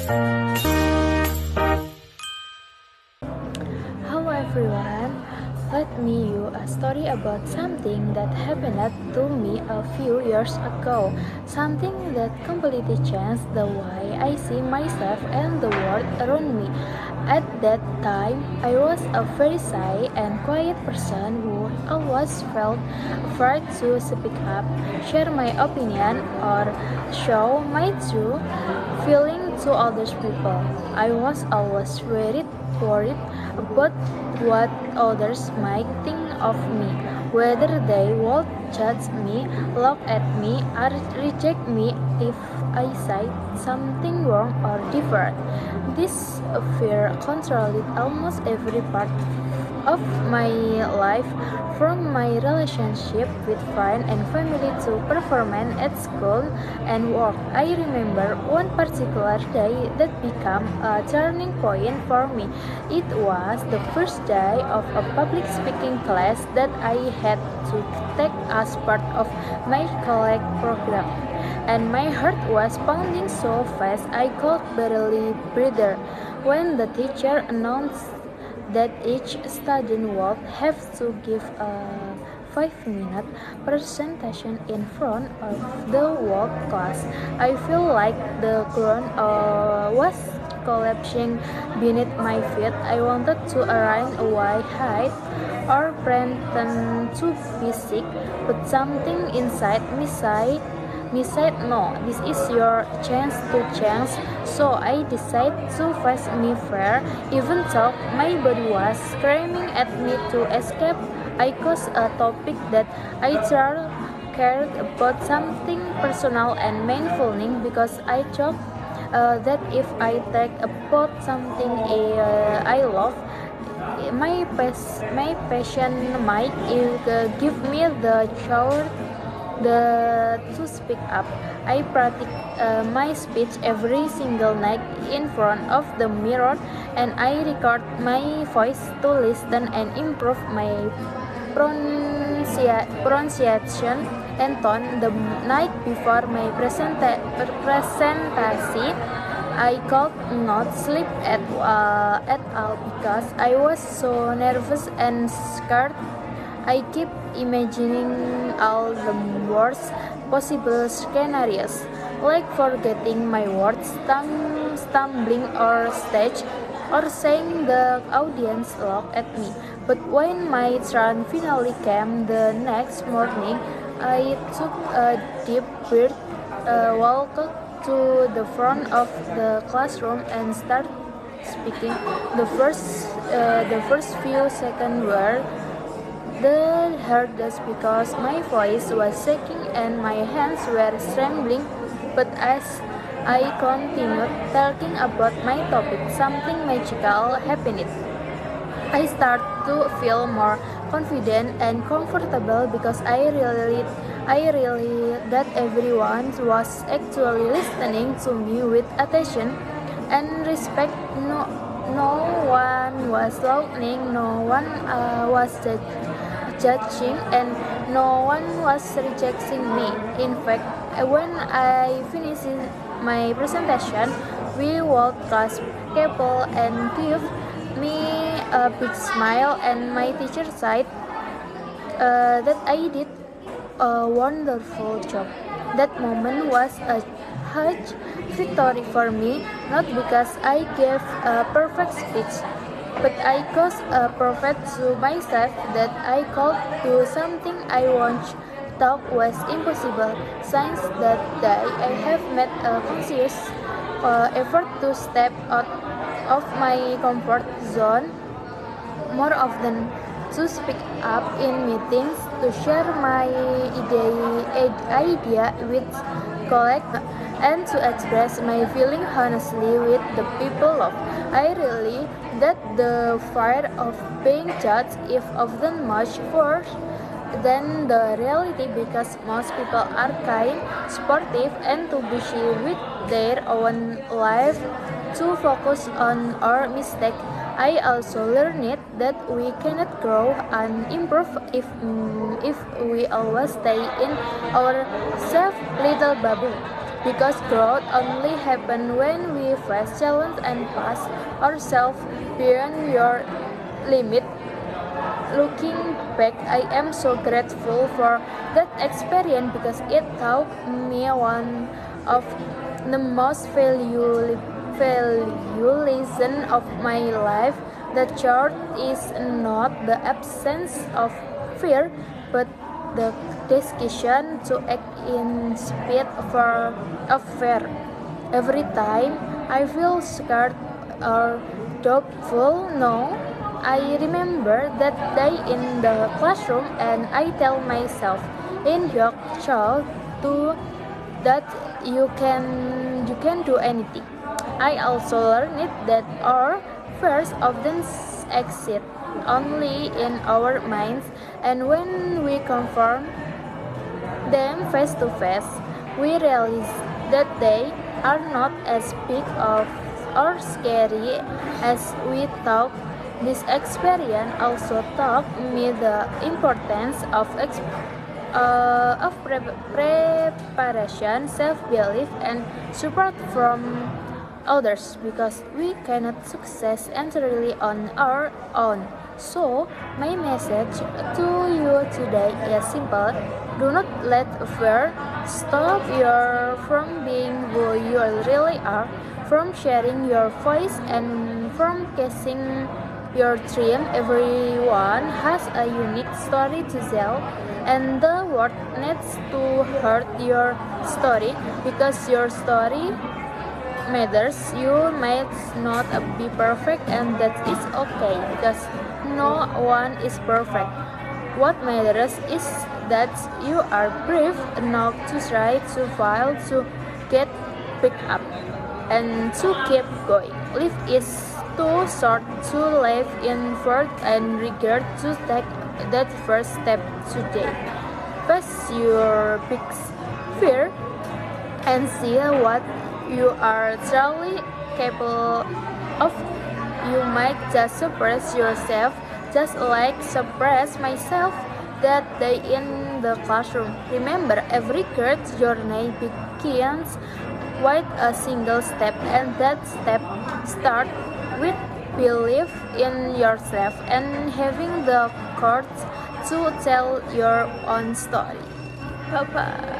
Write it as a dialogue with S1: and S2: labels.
S1: Hello everyone, let me you a story about something that happened to me a few years ago. Something that completely changed the way I see myself and the world around me. At that time, I was a very shy and quiet person who always felt afraid to speak up, share my opinion, or show my true feeling to other people. I was always worried about what others might think of me, whether they would judge me, laugh at me, or reject me if I said something wrong or different. This fear controlled almost every part of my life, from my relationship with friends and family to performance at school and work. I remember one particular day that became a turning point for me. It was the first day of a public speaking class that I had to take as part of my college program, and my heart was pounding so fast I could barely breathe. When the teacher announced that each student would have to give a 5-minute presentation in front of the whole class, I feel like the ground was collapsing beneath my feet. I wanted to run away, hide, or pretend to be sick, but something inside me said no, this is your chance to change. So I decided to face me fair, even though my body was screaming at me to escape. I chose a topic that I truly cared about, something personal and meaningful, because I thought that if I talk about something I love, my passion might give me the chance to speak up. I practice my speech every single night in front of the mirror, and I record my voice to listen and improve my pronunciation and tone. The night before my presentation, I could not sleep at all because I was so nervous and scared. I keep imagining all the worst possible scenarios, like forgetting my words, stumbling or stage, or saying the audience laughed at me. But when my turn finally came the next morning, I took a deep breath, walked to the front of the classroom, and started speaking. The first few seconds were the hardest because my voice was shaking and my hands were trembling, but as I continued talking about my topic, something magical happened. I started to feel more confident and comfortable because I really that everyone was actually listening to me with attention and respect. No one was laughing, no one was judging, and no one was rejecting me. In fact, when I finished my presentation, we all class people and give me a big smile, and my teacher said that I did a wonderful job. That moment was a huge victory for me, not because I gave a perfect speech, but I caused a prophet to myself that I could do something I once thought was impossible. Since that day, I have made a conscious effort to step out of my comfort zone more often, to speak up in meetings, to share my idea with colleagues, and to express my feeling honestly with the people of. I really that the fear of being judged is often much worse than the reality, because most people are kind, supportive, and too busy with their own life to focus on our mistake. I also learned that we cannot grow and improve if we always stay in our self little bubble. because growth only happens when we face challenge and push ourselves beyond your limit. Looking back, I am so grateful for that experience because it taught me one of the most valuable lesson of my life. The truth is not the absence of fear, but the decision to act in spite of fear. Every time I feel scared or doubtful, no, I remember that day in the classroom and I tell myself in your child to that you can do anything. I also learned that our fears often exist only in our minds, and when we confront them face to face, we realize that they are not as big of or scary as we thought. This experience also taught me the importance of preparation, self-belief, and support from others because we cannot succeed entirely on our own. So, my message to you today is simple. Do not let fear stop you from being who you really are, from sharing your voice, and from chasing your dream. Everyone has a unique story to tell, and the world needs to hear your story because your story matters. You might not be perfect, and that is okay because no one is perfect. What matters is that you are brave enough to try, to fail, to get picked up, and to keep going. Life is too short to live in fear and regret. To take that first step today. Face your big fear and see what you are truly capable of. You might just surprise yourself, just like surprise myself that day in the classroom. Remember, every great journey begins with a single step, and that step starts with belief in yourself and having the courage to tell your own story. Bye bye.